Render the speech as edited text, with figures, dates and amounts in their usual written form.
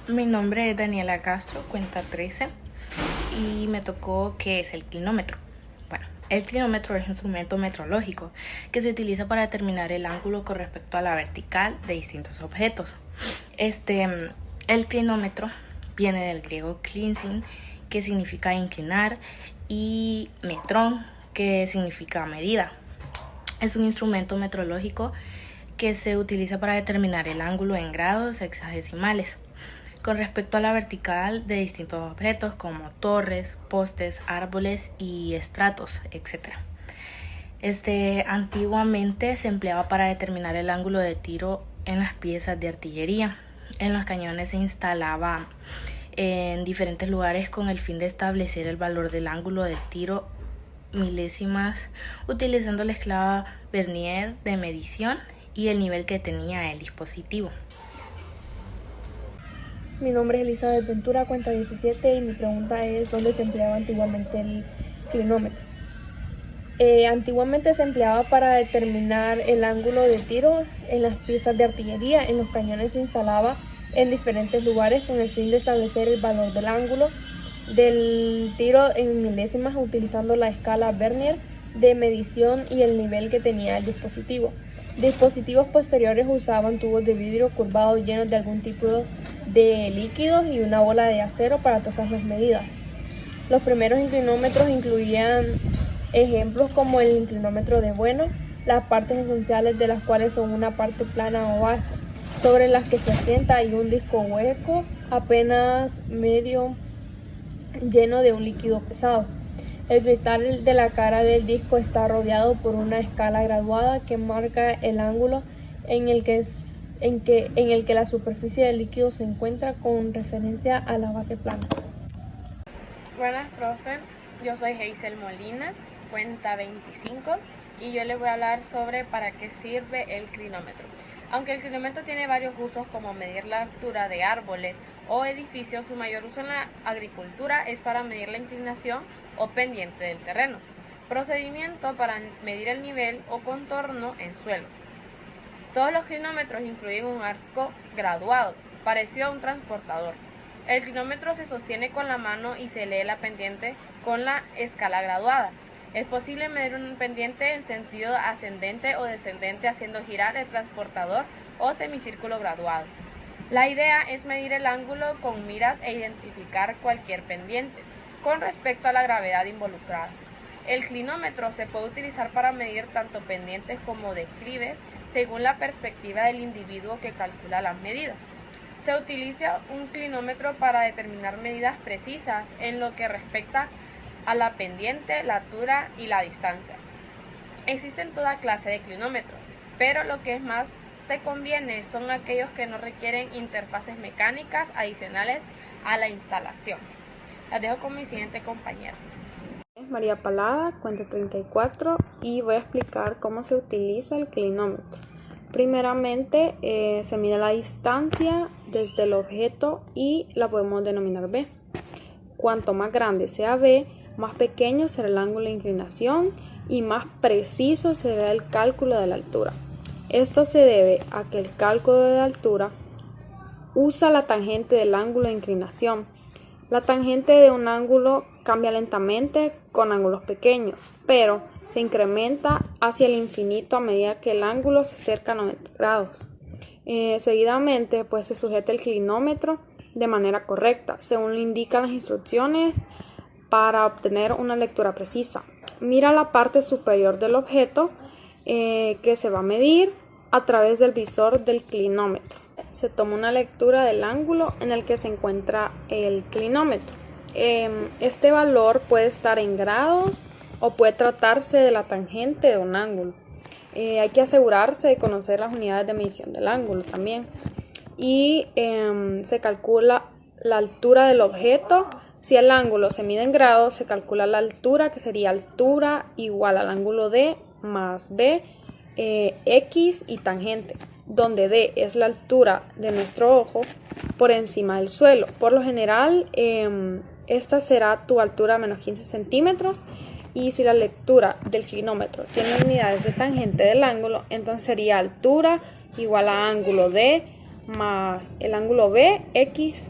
Mi nombre es Daniela Castro, cuenta 13, y me tocó qué es el clinómetro. Bueno, el clinómetro es un instrumento metrológico que se utiliza para determinar el ángulo con respecto a la vertical de distintos objetos. El clinómetro viene del griego klinsin, que significa inclinar, y metrón, que significa medida. Es un instrumento metrológico que se utiliza para determinar el ángulo en grados hexadesimales con respecto a la vertical de distintos objetos como torres, postes, árboles y estratos, etc. Antiguamente se empleaba para determinar el ángulo de tiro en las piezas de artillería. En los cañones se instalaba en diferentes lugares con el fin de establecer el valor del ángulo de tiro milésimas utilizando la escala Vernier de medición y el nivel que tenía el dispositivo. Mi nombre es Elizabeth Ventura, cuenta 17, y mi pregunta es ¿dónde se empleaba antiguamente el clinómetro? Antiguamente se empleaba para determinar el ángulo de tiro en las piezas de artillería. En los cañones se instalaba en diferentes lugares con el fin de establecer el valor del ángulo del tiro en milésimas utilizando la escala Vernier de medición y el nivel que tenía el dispositivo. Dispositivos posteriores usaban tubos de vidrio curvados llenos de algún tipo de líquidos y una bola de acero para tasar las medidas. Los primeros inclinómetros incluían ejemplos como el inclinómetro de Bueno, las partes esenciales de las cuales son una parte plana o base, sobre las que se asienta y un disco hueco apenas medio lleno de un líquido pesado. El cristal de la cara del disco está rodeado por una escala graduada que marca el ángulo en el que la superficie del líquido se encuentra con referencia a la base plana. Buenas, profe. Yo soy Hazel Molina, cuenta 25, y yo les voy a hablar sobre para qué sirve el clinómetro. Aunque el clinómetro tiene varios usos como medir la altura de árboles o edificios, su mayor uso en la agricultura es para medir la inclinación o pendiente del terreno. Procedimiento para medir el nivel o contorno en suelo. Todos los clinómetros incluyen un arco graduado, parecido a un transportador. El clinómetro se sostiene con la mano y se lee la pendiente con la escala graduada. Es posible medir un pendiente en sentido ascendente o descendente haciendo girar el transportador o semicírculo graduado. La idea es medir el ángulo con miras e identificar cualquier pendiente con respecto a la gravedad involucrada. El clinómetro se puede utilizar para medir tanto pendientes como declives según la perspectiva del individuo que calcula las medidas. Se utiliza un clinómetro para determinar medidas precisas en lo que respecta a la pendiente, la altura y la distancia. Existen toda clase de clinómetros, pero lo que más te conviene son aquellos que no requieren interfaces mecánicas adicionales a la instalación. Las dejo con mi siguiente compañera. Es María Palada, cuenta 34, y voy a explicar cómo se utiliza el clinómetro. Primeramente se mide la distancia desde el objeto y la podemos denominar B. Cuanto más grande sea B, más pequeño será el ángulo de inclinación y más preciso será el cálculo de la altura. Esto se debe a que el cálculo de la altura usa la tangente del ángulo de inclinación. La tangente de un ángulo cambia lentamente con ángulos pequeños, pero se incrementa hacia el infinito a medida que el ángulo se acerca a 90 grados. Seguidamente, se sujeta el clinómetro de manera correcta, según lo indican las instrucciones para obtener una lectura precisa. Mira la parte superior del objeto que se va a medir a través del visor del clinómetro. Se toma una lectura del ángulo en el que se encuentra el clinómetro. Este valor puede estar en grados o puede tratarse de la tangente de un ángulo. Hay que asegurarse de conocer las unidades de medición del ángulo también. Y se calcula la altura del objeto. Si el ángulo se mide en grados, se calcula la altura, que sería altura igual al ángulo D más B, X y tangente, donde D es la altura de nuestro ojo por encima del suelo. Por lo general, esta será tu altura menos 15 centímetros. Y si la lectura del clinómetro tiene unidades de tangente del ángulo, entonces sería altura igual a ángulo D más el ángulo B, X